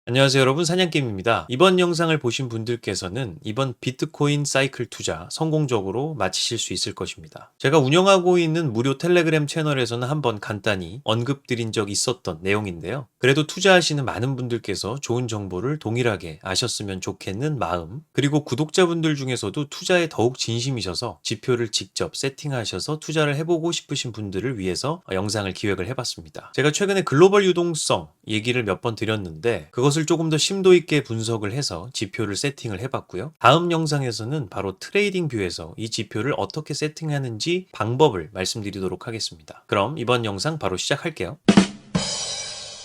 안녕하세요 여러분, 사냥개입니다. 이번 영상을 보신 분들께서는 이번 비트코인 사이클 투자 성공적으로 마치실 수 있을 것입니다. 제가 운영하고 있는 무료 텔레그램 채널에서는 한번 간단히 언급드린 적 있었던 내용인데요. 그래도 투자하시는 많은 분들께서 좋은 정보를 동일하게 아셨으면 좋겠는 마음, 그리고 구독자분들 중에서도 투자에 더욱 진심이셔서 지표를 직접 세팅하셔서 투자를 해보고 싶으신 분들을 위해서 영상을 기획을 해봤습니다. 제가 최근에 글로벌 유동성 얘기를 몇 번 드렸는데 그것을 조금 더 심도 있게 분석을 해서 지표를 세팅을 해봤고요. 다음 영상에서는 바로 트레이딩 뷰에서 이 지표를 어떻게 세팅하는지 방법을 말씀드리도록 하겠습니다. 그럼 이번 영상 바로 시작할게요.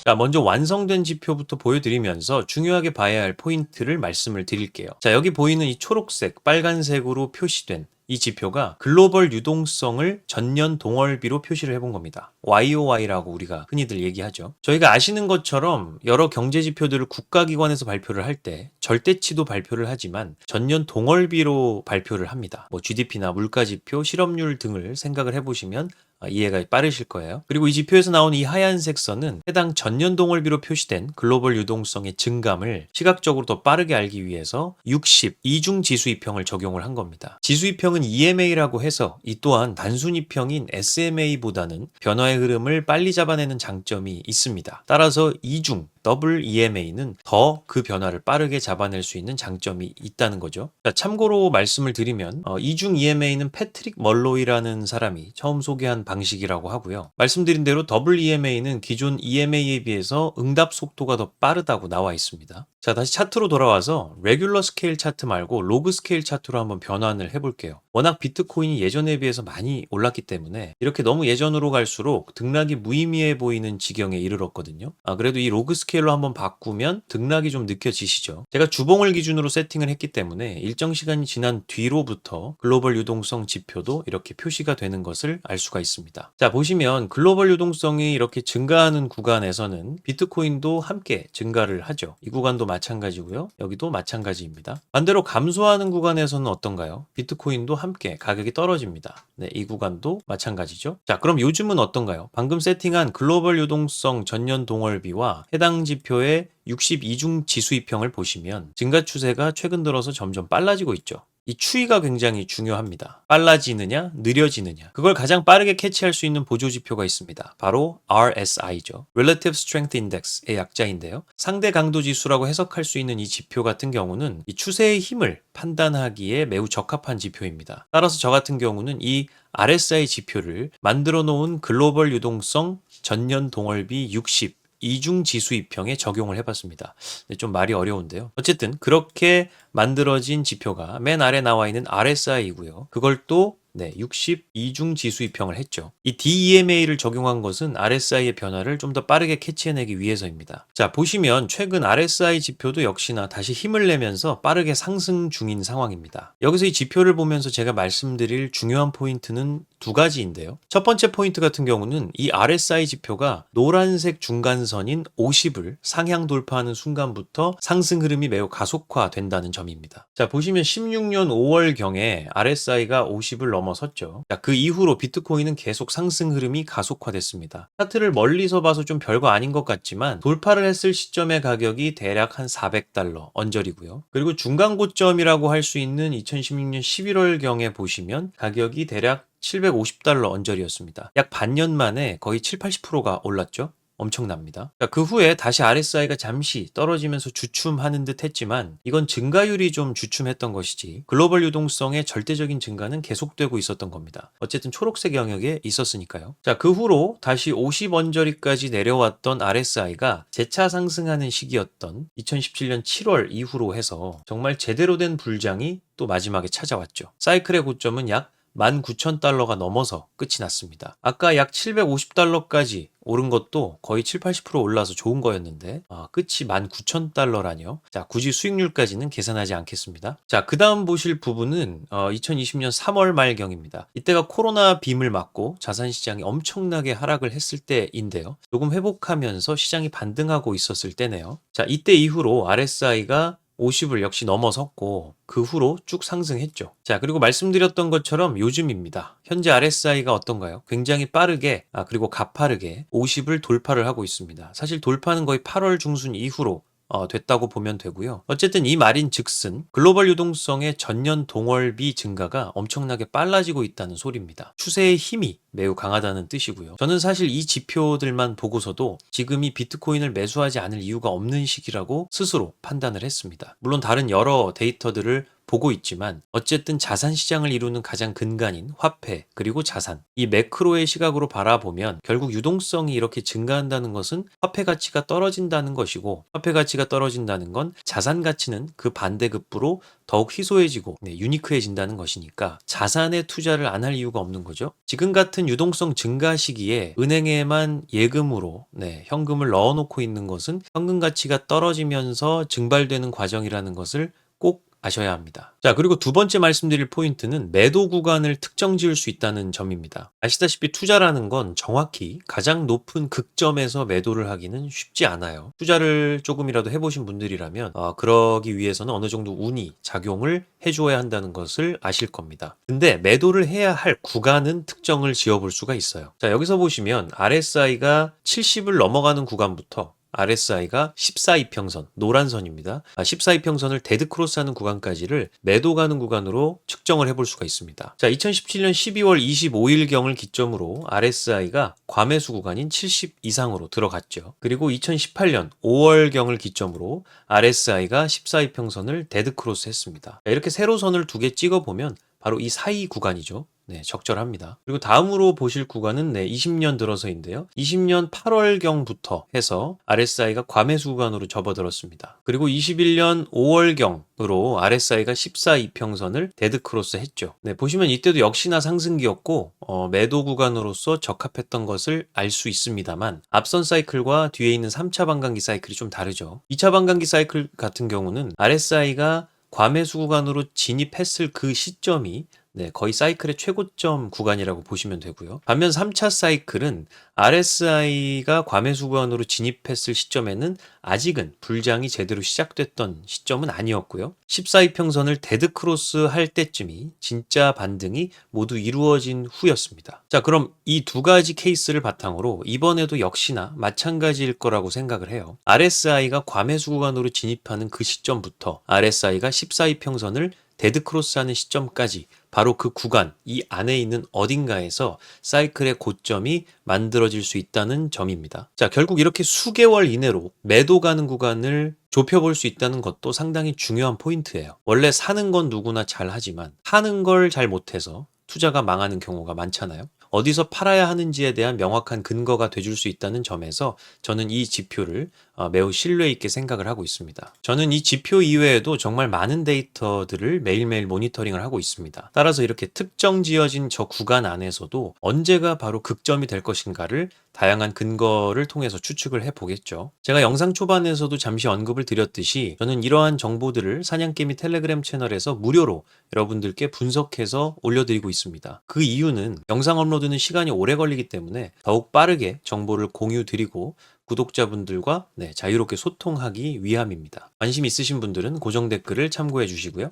자, 먼저 완성된 지표부터 보여드리면서 중요하게 봐야 할 포인트를 말씀을 드릴게요. 자, 여기 보이는 이 초록색, 빨간색으로 표시된 이 지표가 글로벌 유동성을 전년 동월비로 표시를 해본 겁니다. YOY라고 우리가 흔히들 얘기하죠. 저희가 아시는 것처럼 여러 경제 지표들을 국가기관에서 발표를 할 때 절대치도 발표를 하지만 전년 동월비로 발표를 합니다. 뭐 GDP나 물가지표, 실업률 등을 생각을 해보시면 이해가 빠르실 거예요. 그리고 이 지표에서 나오는 이 하얀색 선은 해당 전년 동월비로 표시된 글로벌 유동성의 증감을 시각적으로 더 빠르게 알기 위해서 60 이중 지수이평을 적용을 한 겁니다. 지수이평은 EMA라고 해서 이 또한 단순이평인 SMA보다는 변화의 흐름을 빨리 잡아내는 장점이 있습니다. 따라서 이중 더블 EMA는 더 그 변화를 빠르게 잡아낼 수 있는 장점이 있다는 거죠. 자, 참고로 말씀을 드리면 이중 EMA는 패트릭 멀로이라는 사람이 처음 소개한 방식이라고 하고요. 말씀드린 대로 더블 EMA는 기존 EMA에 비해서 응답 속도가 더 빠르다고 나와 있습니다. 자, 다시 차트로 돌아와서 레귤러 스케일 차트 말고 로그 스케일 차트로 한번 변환을 해볼게요. 워낙 비트코인이 예전에 비해서 많이 올랐기 때문에 이렇게 너무 예전으로 갈수록 등락이 무의미해 보이는 지경에 이르렀거든요. 그래도 이 로그 스케일로 한번 바꾸면 등락이 좀 느껴지시죠? 제가 주봉을 기준으로 세팅을 했기 때문에 일정 시간이 지난 뒤로부터 글로벌 유동성 지표도 이렇게 표시가 되는 것을 알 수가 있습니다. 자, 보시면 글로벌 유동성이 이렇게 증가하는 구간에서는 비트코인도 함께 증가를 하죠. 이 구간도 마찬가지고요. 여기도 마찬가지입니다. 반대로 감소하는 구간에서는 어떤가요? 비트코인도 함께 가격이 떨어집니다. 네, 이 구간도 마찬가지죠. 자, 그럼 요즘은 어떤가요? 방금 세팅한 글로벌 유동성 전년 동월비와 해당 지표의 62중 지수이평을 보시면 증가 추세가 최근 들어서 점점 빨라지고 있죠. 이 추이가 굉장히 중요합니다. 빨라지느냐, 느려지느냐. 그걸 가장 빠르게 캐치할 수 있는 보조 지표가 있습니다. 바로 RSI죠. Relative Strength Index의 약자인데요. 상대 강도 지수라고 해석할 수 있는 이 지표 같은 경우는 이 추세의 힘을 판단하기에 매우 적합한 지표입니다. 따라서 저 같은 경우는 이 RSI 지표를 만들어 놓은 글로벌 유동성 전년 동월비 60 이중 지수 이평에 적용을 해봤습니다. 좀 말이 어려운데요. 어쨌든 그렇게 만들어진 지표가 맨 아래 나와 있는 RSI이고요. 그걸 또 62중 지수 이평을 했죠. 이 DEMA를 적용한 것은 RSI의 변화를 좀 더 빠르게 캐치해내기 위해서입니다. 자, 보시면 최근 RSI 지표도 역시나 다시 힘을 내면서 빠르게 상승 중인 상황입니다. 여기서 이 지표를 보면서 제가 말씀드릴 중요한 포인트는 두 가지인데요. 첫 번째 포인트 같은 경우는 이 RSI 지표가 노란색 중간선인 50을 상향 돌파하는 순간부터 상승 흐름이 매우 가속화된다는 점입니다. 자, 보시면 16년 5월경에 RSI가 50을 넘어섰죠. 자, 그 이후로 비트코인은 계속 상승 흐름이 가속화됐습니다. 차트를 멀리서 봐서 좀 별거 아닌 것 같지만 돌파를 했을 시점의 가격이 대략 한 400달러 언저리고요. 그리고 중간 고점이라고 할 수 있는 2016년 11월경에 보시면 가격이 대략 750달러 언저리였습니다. 약 반년 만에 거의 7, 80%가 올랐죠. 엄청납니다. 그 후에 다시 RSI가 잠시 떨어지면서 주춤하는 듯 했지만 이건 증가율이 좀 주춤했던 것이지 글로벌 유동성의 절대적인 증가는 계속되고 있었던 겁니다. 어쨌든 초록색 영역에 있었으니까요. 자, 그 후로 다시 50 언저리까지 내려왔던 RSI가 재차 상승하는 시기였던 2017년 7월 이후로 해서 정말 제대로 된 불장이 또 마지막에 찾아왔죠. 사이클의 고점은 약 19,000달러가 넘어서 끝이 났습니다. 아까 약 750달러까지 오른 것도 거의 7, 80% 올라서 좋은 거였는데 끝이 19,000달러라뇨. 자, 굳이 수익률까지는 계산하지 않겠습니다. 자, 그 다음 보실 부분은 2020년 3월 말경입니다. 이때가 코로나 빔을 맞고 자산시장이 엄청나게 하락을 했을 때인데요. 조금 회복하면서 시장이 반등하고 있었을 때네요. 자, 이때 이후로 RSI가 50을 역시 넘어섰고 그 후로 쭉 상승했죠. 자, 그리고 말씀드렸던 것처럼 요즘입니다. 현재 RSI가 어떤가요? 굉장히 빠르게 그리고 가파르게 50을 돌파를 하고 있습니다. 사실 돌파는 거의 8월 중순 이후로 됐다고 보면 되고요. 어쨌든 이 말인 즉슨 글로벌 유동성의 전년 동월비 증가가 엄청나게 빨라지고 있다는 소리입니다. 추세의 힘이 매우 강하다는 뜻이고요. 저는 사실 이 지표들만 보고서도 지금이 비트코인을 매수하지 않을 이유가 없는 시기라고 스스로 판단을 했습니다. 물론 다른 여러 데이터들을 보고 있지만 어쨌든 자산 시장을 이루는 가장 근간인 화폐 그리고 자산, 이 매크로의 시각으로 바라보면 결국 유동성이 이렇게 증가한다는 것은 화폐 가치가 떨어진다는 것이고, 화폐 가치가 떨어진다는 건 자산 가치는 그 반대급부로 더욱 희소해지고 유니크해진다는 것이니까 자산에 투자를 안 할 이유가 없는 거죠. 지금 같은 유동성 증가 시기에 은행에만 예금으로 현금을 넣어놓고 있는 것은 현금 가치가 떨어지면서 증발되는 과정이라는 것을 꼭 아셔야 합니다. 자, 그리고 두 번째 말씀드릴 포인트는 매도 구간을 특정 지을 수 있다는 점입니다. 아시다시피 투자라는 건 정확히 가장 높은 극점에서 매도를 하기는 쉽지 않아요. 투자를 조금이라도 해보신 분들이라면 그러기 위해서는 어느 정도 운이 작용을 해줘야 한다는 것을 아실 겁니다. 근데 매도를 해야 할 구간은 특정을 지어볼 수가 있어요. 자, 여기서 보시면 RSI가 70을 넘어가는 구간부터 RSI가 14이평선, 노란 선입니다. 14이평선을 데드크로스하는 구간까지를 매도 가는 구간으로 측정을 해볼 수가 있습니다. 자, 2017년 12월 25일경을 기점으로 RSI가 과매수 구간인 70 이상으로 들어갔죠. 그리고 2018년 5월경을 기점으로 RSI가 14이평선을 데드크로스 했습니다. 이렇게 세로선을 두 개 찍어보면 바로 이 사이 구간이죠. 적절합니다. 그리고 다음으로 보실 구간은 20년 들어서인데요. 20년 8월경부터 해서 RSI가 과매수 구간으로 접어들었습니다. 그리고 21년 5월경으로 RSI가 14이평선을 데드크로스 했죠. 보시면 이때도 역시나 상승기였고 매도 구간으로서 적합했던 것을 알 수 있습니다만, 앞선 사이클과 뒤에 있는 3차 반감기 사이클이 좀 다르죠. 2차 반감기 사이클 같은 경우는 RSI가 과매수 구간으로 진입했을 그 시점이 거의 사이클의 최고점 구간이라고 보시면 되고요. 반면 3차 사이클은 RSI가 과매수 구간으로 진입했을 시점에는 아직은 불장이 제대로 시작됐던 시점은 아니었고요. 14이평선을 데드크로스 할 때쯤이 진짜 반등이 모두 이루어진 후였습니다. 자, 그럼 이 두 가지 케이스를 바탕으로 이번에도 역시나 마찬가지일 거라고 생각을 해요. RSI가 과매수 구간으로 진입하는 그 시점부터 RSI가 14이평선을 데드크로스하는 시점까지 바로 그 구간, 이 안에 있는 어딘가에서 사이클의 고점이 만들어질 수 있다는 점입니다. 자, 결국 이렇게 수개월 이내로 매도 가는 구간을 좁혀볼 수 있다는 것도 상당히 중요한 포인트예요. 원래 사는 건 누구나 잘 하지만 파는 걸 잘 못해서 투자가 망하는 경우가 많잖아요. 어디서 팔아야 하는지에 대한 명확한 근거가 돼줄 수 있다는 점에서 저는 이 지표를 매우 신뢰 있게 생각을 하고 있습니다. 저는 이 지표 이외에도 정말 많은 데이터들을 매일매일 모니터링을 하고 있습니다. 따라서 이렇게 특정 지어진 저 구간 안에서도 언제가 바로 극점이 될 것인가를 다양한 근거를 통해서 추측을 해보겠죠. 제가 영상 초반에서도 잠시 언급을 드렸듯이 저는 이러한 정보들을 사냥개미 텔레그램 채널에서 무료로 여러분들께 분석해서 올려드리고 있습니다. 그 이유는 영상 업로드는 시간이 오래 걸리기 때문에 더욱 빠르게 정보를 공유드리고 구독자분들과 자유롭게 소통하기 위함입니다. 관심 있으신 분들은 고정 댓글을 참고해 주시고요.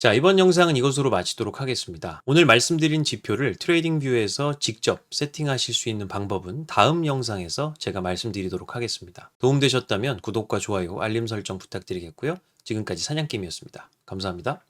자, 이번 영상은 이것으로 마치도록 하겠습니다. 오늘 말씀드린 지표를 트레이딩뷰에서 직접 세팅하실 수 있는 방법은 다음 영상에서 제가 말씀드리도록 하겠습니다. 도움되셨다면 구독과 좋아요, 알림 설정 부탁드리겠고요. 지금까지 사냥개미였습니다. 감사합니다.